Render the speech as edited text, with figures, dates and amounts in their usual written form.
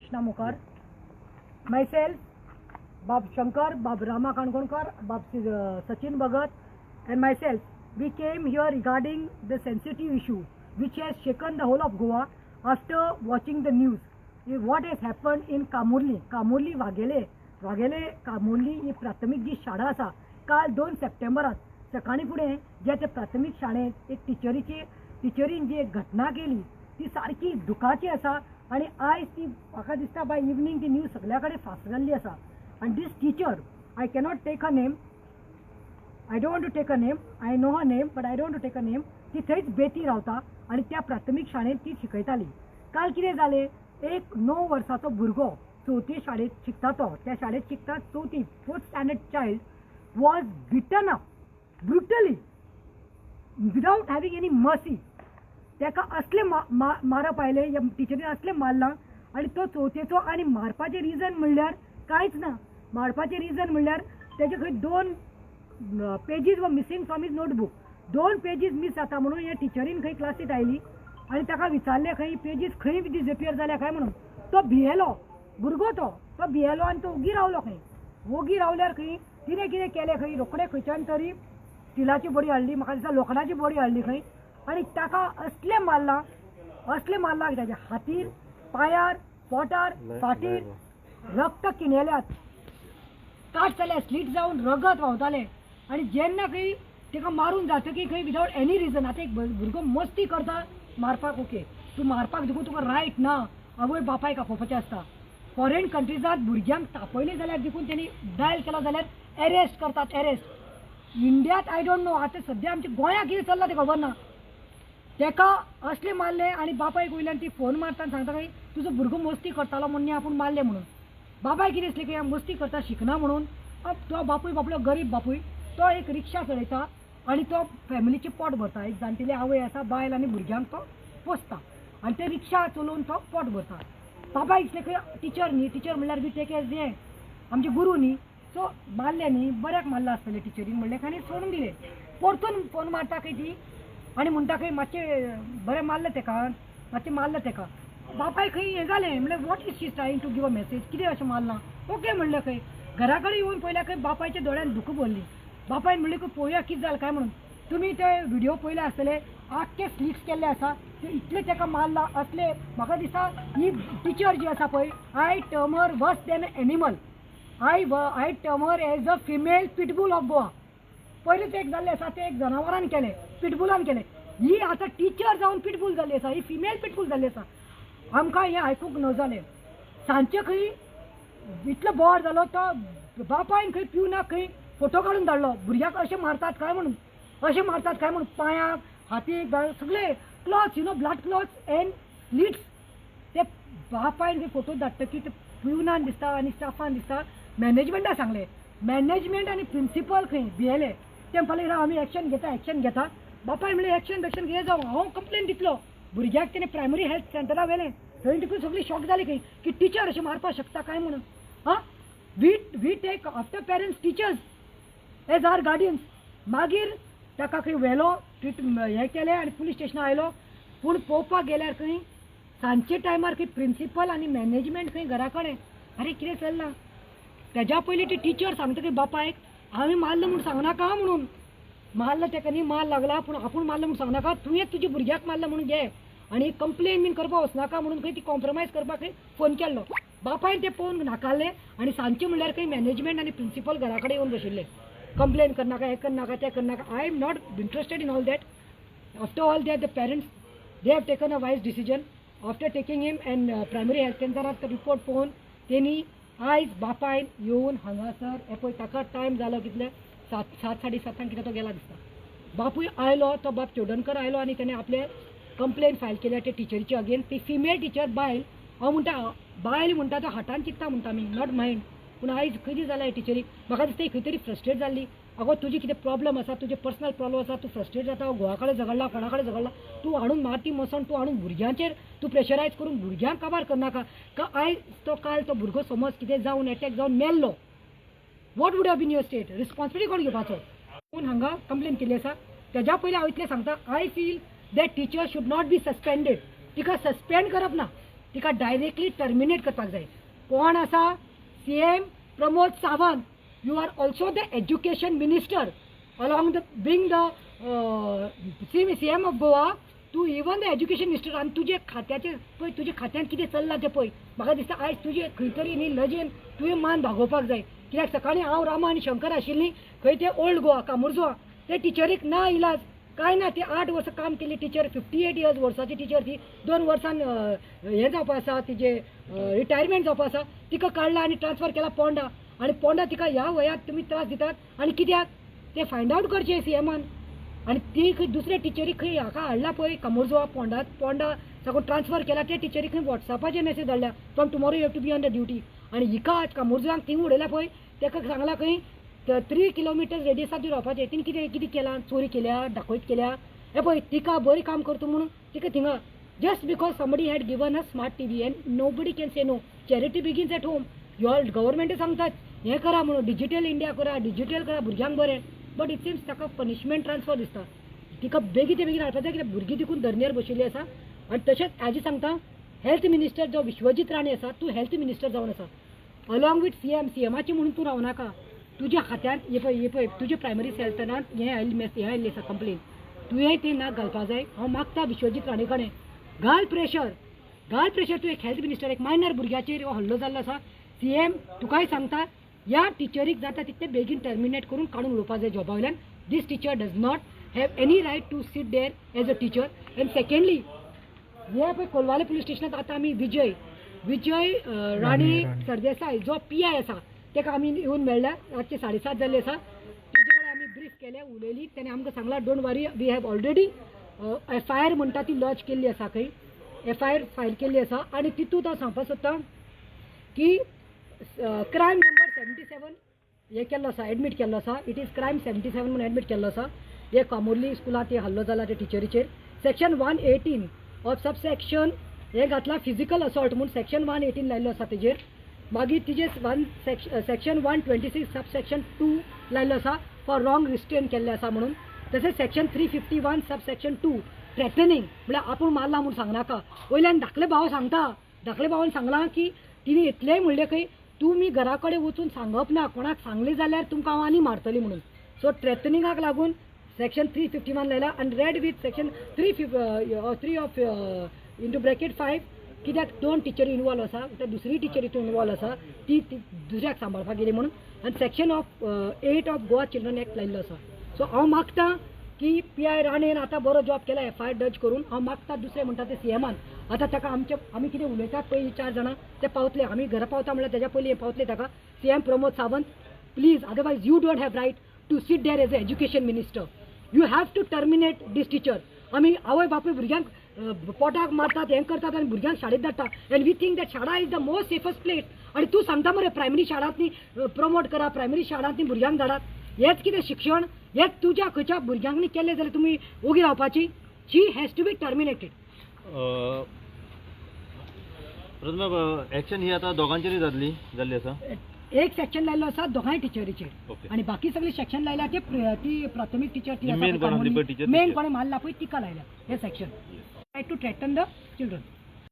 Krishna Mukar, myself, Bab Shankar, Bab Rama Kankonkar, Bab Sachin Bhagat, and myself, we came here regarding the sensitive issue which has shaken the whole of Goa after watching the news. What has happened in Kamorli Wagele Kamorli ही प्राथमिक जी शाळा असा काल 2 सप्टेंबरात सकाळी फुडें जे ते प्राथमिक शाळेंत एक टिचरीन जी एक घटना केली ती सारकी दुखाची असा आणि आयज ती म्हाका दिसता बाय इवनिंग ती न्यूज सगळ्या कडेन फासरल्ली असा. and this teacher, I cannot take her name, I don't want to take her name, I know her name but I don't want to take her name. ती थंयच बेती रावता आणि त्या प्राथमिक शाळेंत ती शिकयताली. काल कितें जालें, एक 9 वर्साचो भुरगो 4थी शाळेंत शिकता तो त्या शाळेंत शिकता 4th standard child was beaten up brutally without having any mercy. ताका असले मारप आयले, टिचरीन असले मारला आणि तो 4थेचो आणि मारपाचें रिजन म्हणल्यार कांयच ना. मारपाचें रिजन म्हणल्यार तेजे खंय 2 पेजीस व missing from his notebook 2 pages miss जाता म्हणून ह्या टिचरीन खंय क्लासीत आयली आणि ताका विचारलें खंय पेजीस खंय डिसअपियर जाल्या काय म्हणून. तो भियेलो भुरगो तो भियेलो आणि तो ओगी रावलो. खंय ओगी रावल्यार खंय तिणें कितें केलें, खंय रोखडें खंयच्यान तरी स्टिलाची बडी हाडली, म्हाका दिसता लोखंडाची बडी हाडली खंय आणि ताका असले मारला की ताच्या हातीर, पायार, पोटार, फाटीर रक्त किणेल्यात, काट जाल्यात, स्लीट जावन रगत व्हांवतालें. आणि जेन्ना खंय ताका मारून जातकी खंय विदाउट एनी रिजन, आतां एक भुरगो मस्ती करता मारपाक ओके, तूं मारपाक देखून तुका रायट ना, आवय बापायक आपोवपाचें आसता. फॉरेन कंट्रीजांत भुरग्यांक तापयलें जाल्यार देखून तेणी डायल केलो जाल्यार एरेस्ट करतात, एरेस्ट. इंडियांत आय डोंट नो, आतां सद्या आमच्या गोंयांत कितें चल्लां तें खबर ना. ताका असलें मारलें आणि बापायक वयल्यान ती फोन मारता आनी सांगता खंय तुजो भुरगो मस्ती करतालो म्हणून आपूण मारलें म्हणून. बाबाय कितें दिसलें की मस्ती करता शिकना म्हणून तो बापूय बापलो गरीब बापूय तो एक रिक्षा चलयता आणि तो फॅमिलीचें पोट भरता. एक जाणटेली आवय आसा, बायल आनी भुरग्यांक तो पोसता आनी ते रिक्षा चलोवन तो पोट भरता. बाबाय दिसलें खंय टिचर न्ही, टिचर म्हणल्यार बी टेक एज हें आमचे गुरू न्ही, सो मारलें न्ही, बऱ्याक मारला आसतलें टिचरीन म्हणलें आनी सोडून दिलें. परतून फोन मारता खंय ती आणि म्हणटा खंय मातशें बरें मारलें ताका. बापाय खंय हें जालें म्हणल्यार what is she trying to give a message, कितें अशें मारलां ओके म्हणलें. खंय घरा कडेन येवन पळयल्यार खंय बापायच्या दोळ्यान दुख भरली. बापायन म्हणलें की पळोवया कितें जालें काय म्हणून. तुमी ते व्हिडिओ पळयले आसतले, आख्खे स्लिट्स केल्ले आसा, ते इतले ताका मारला असले. म्हाका दिसता ही टिचर जी आसा पळय, आय टर्म हर वर्स than animal. I term her as a female pitbull of Goa. पयलींच एक जाल्लें आसा तें एक जनावरान केलें, पिटबुलान केलें. ही आतां टिचर जावन पिटबुल जाल्ली आसा, ही फिमेल पिटबुल जाल्ली आसा. आमकां हें आयकूंक न जालें. सांजचे खंय इतलो बोवाळ जालो, तो बापायन खंय पिवनाक खंय फोटो काडून धाडलो भुरग्याक अशें मारतात काय म्हणून, पांयाक, हातीक सगळे clothes blood clothes end slits. ते बापायन खंय फोटो धाडटकी ते पिवनान दिसता आनी स्टाफान दिसता. मॅनेजमेंटा सांगलें, मॅनेजमेंट आनी प्रिंसिपल खंय भियेले. ते म्हणपाक आमी एक्शन घेता. बापाय म्हणलें एक्शन घे जावं, हांव कंप्लेन दितलो. भुरग्याक तेणें प्रायमरी हेल्थ सेंटरा व्हेलें, थंय देखून सगळी शॉक जाली खंय की टिचर अशें मारपाक शकता काय म्हणून. We take after parents teachers as our guardians. मागीर ताका खंय व्हेलो, हें केलें आनी पुलीस स्टेशनार आयलो. पूण पळोवपाक गेल्यार खंय सांजचे टायमार खंय प्रिंसिपल आनी मॅनेजमेंट खंय घरा कडेन अरे कितें चल्लां. तेज्या पयलीं ती टिचर सांगता खंय बापायक हांवें मारलो म्हूण सांगनाका म्हणून. मारलं ताका न्ही, मार लागला पूण आपूण मारलो म्हूण सांगनाका, तुवें तुज्या भुरग्याक मारला म्हणून घे आनी कंप्लेन बीन करपाक वचनाका म्हणून खंय ती कॉम्प्रोमायज करपाक खंय फोन केल्लो. बापायन तें पळोवन नाकारलें आनी सांजचें म्हणल्यार खंय मॅनेजमेंट आनी प्रिंसिपल घरा कडेन येवन बशिल्ले. कंप्लेन करनाका, हें करनाका, तें करनाका. I am not interested in all that. After all that the parents they have taken a wise decision. After taking him and primary health सेंटरांत रिपोर्ट पळोवन तेणी आयज बापायन येवन हांगासर हें पळय ताका टायम जालो कितले 7:30 कितें तो गेला दिसता. बापूय आयलो, तो बाप चोडणकर आयलो आनी तेणें आपले कंप्लेन फायल केल्या ते टिचरीची अगेन. ती फिमेल टिचर बायल, हांव म्हणटा बायल म्हणटा तो हातान चिंतता म्हणटा आमी, नॉट मायंड. पूण आयज कितें जालें टिचरीक म्हाका दिसता खंय तरी फ्रस्ट्रेट जाल्ली. अगो तुजी कितें प्रॉब्लम आसा, तुजे पर्सनल प्रॉब्लम आसा, तूं फ्रस्ट्रेट जाता, घोवा कडेन झगडला, कोणा कडेन झगडला, तूं हाडून मारती मसण तूं हाडून भुरग्यांचेर तूं प्रेशरायज करून भुरग्यांक काबार करनाका. आयज तो काल तो भुरगो समज कितें जावन एटॅक जावन मेल्लो, what would have been your state, responsibility कोण घेवपाचो. पूण हांगा कंप्लेन केल्ली आसा. तेज्या पयलीं हांव इतलें सांगता, I feel that teacher should not be suspended. तिका सस्पेंड करप ना, तिका डायरेक्टली टर्मिनेट करपाक जाय. कोण आसा? CM Pramod Sawant. You are also the education minister along the being the CM of Goa. तू इवन द एज्युकेशन मिनिस्टर आनी तुजे खात्याचे पळय तुजे खात्यान कितें चल्लां तें पळय. म्हाका दिसता आयज तुजे खंय तरी न्ही लजेन तुवें मान भागोवपाक जाय. कित्याक सकाळीं हांव रामा आनी शंकर आशिल्लीं खंय ते ओल्ड गोवा कामुर्जुआ. ते टिचरीक ना इलाज काय ना. ती 8 वर्सां काम केली टिचर. 58 इयर्स वर्साची टिचर ती. 2 वर्सान हें जावपा आसा तिजे रिटायरमेंट जावपा आसा. तिका काडला आनी ट्रान्सफर केला पोंडा. आनी पोंडा तिका ह्या वयात तुमी त्रास दितात आनी कित्याक ते फायंड आवट करचे CMन. आनी ती खंय दुसऱ्या टिचरीक खंय हाका हाडला पळय कामुर्जुआ पोंडा साकून ट्रान्सफर केला. त्या टिचरीक खंय वॉट्सॅपाचेर मेसेज धाडल्या from tomorrow you have to be on the duty. आनी हिका कामुर्जुआक थिंग उडयल्या पळय ताका सांगला खंय 3 किलोमिटर्स रेडियसात रावपाचें. तिने कितें कितें केलां? चोरी केल्या, दाखोयत केल्या. हे पळय तिका बरी काम करता म्हणून तिका थिंगा just because somebody had given a smart TV and nobody can say no. Charity begins at home. Your government सांगतात हें करा म्हणून डिजिटल इंडिया करा, डिजिटल करा, भुरग्यांक बरें. बट इट सिम्स ताका पनिशमेंट ट्रान्सफर दिसता. तिका बेगीन हाडपाक जाय कित्याक भुरगीं देखून धरणेर बशिल्लीं आसा. आनी तशेंच हाजी सांगता हेल्थ मिनिस्टर जो विश्वजीत राणे आसा तूं हेल्थ मिनिस्टर जावन आसा अलॉंग विथ CMची म्हणून तूं रावनाका. तुज्या खात्यांत हे पळय तुजे प्रायमरी हेल्थनात हें आयिल्लें आसा कंप्लेन. तुवें तें नाक घालपाक जाय. हांव मागता विश्वजीत राणे कडेन घाल प्रेशर. तूं एक हेल्थ मिनिस्टर. एक मायनर भुरग्याचेर हो हल्लो जाल्लो आसा. CM तुकाय सांगता ह्या टिचरीक जाता तितलें बेगीन टर्मिनेट करून काडून उडोवपाक जाय जॉबा वयल्यान. This teacher does not have any right to sit there as a teacher. And secondly हे पळय कोलवाले पुलीस स्टेशनांत आतां आमी विजय राणी सरदेसाय जो PI आसा ताका आमी येवन मेळ्ळ्या. रातचे 7:30 जाल्ले आसा. तेजे कडेन आमी ब्रीफ केलें उलयली. ताणें आमकां सांगलां don't worry we have already FIR म्हणटा ती लॉन्च केल्ली आसा. खंय FIR फायल केल्ली आसा. आनी तितूंत हांव सांगपाक सोदतां की क्रायम नंबर 77 हे केल्लो आसा एडमीट केल्लो आसा. इट इज क्रायम 77 म्हणून एडमीट केल्लो आसा. हे कामुर्ली स्कुलांत हल्लो जाला त्या टिचरीचेर. सेक्शन 118 ऑफ सबसेक्शन हे घातला फिजिकल असॉल्ट म्हणून सेक्शन 118 लायल्लो आसा तेजेर. मागीर तिजे सेक्शन 126 सबसेक्शन 2 लायल्लो आसा फॉर रॉंग रिस्ट्रेन केल्ले आसा म्हणून. तशेंच सेक्शन 351 सबसेक्शन 2 थ्रेटनिंग म्हळ्यार आपूण मारला म्हणून सांगनाका. वयल्यान धाकले भाव सांगता. धाकले भावान सांगलां की तिने इतलेंय म्हणलें खंय तुमी घरा कडेन वचून सांगप ना. कोणाक सांगली जाल्यार तुमकां हांव आनी मारतली म्हणून. सो थ्रेटनिंगाक लागून सेक्शन 351 लायला. आनी red with section 3 of into bracket 5 कित्याक 2 टिचरी इनवॉल्व आसा. दुसरी टिचर हितून इनवॉल्व आसा ती दुसऱ्याक सांबाळपाक गेली म्हणून. आनी section of 8 of Goa children act लायल्लो आसा. सो हांव मागतां की PI राणेन आतां बरो जॉब केला FIR डच करून. हांव मागतां दुसरें म्हणटा ते CMन आतां ताका आमी कितें उलयतात पळय 4 जाणां ते पावतले. आमी घरा पावता म्हणल्यार तेज्या पयलीं पावतले ताका. CM Pramod Sawant please otherwise you don't have right to sit there as a education minister. You have to terminate this teacher. आमी आवय बापूय भुरग्यांक पोटाक मारतात हें करतात आनी भुरग्यांक शाळेंत धाडटात. एंड वी थिंक दॅट शाळा इज द मोस्ट सेफस्ट प्लेस. आनी तूं सांगता मरे प्रायमरी शाळांतनी प्रमोट करा, प्रायमरी शाळांतनी भुरग्यांक धाडात. हेच कितें शिक्षण? हेच तुज्या खंयच्या भुरग्यांक केलें जाल्यार तुमी ओगी रावपाची. She has to be terminated. Action ही आता दोघांचेर जाल्ली आसा. एक सेक्शन लायल्लो आसा दोगांय टिचरीचेर. आनी बाकी सगळे सेक्शन लायल्या ती प्राथमीक टीचर ती मेन कोणें मारला पळय तिका लायल्या हे section. Right to threaten the children.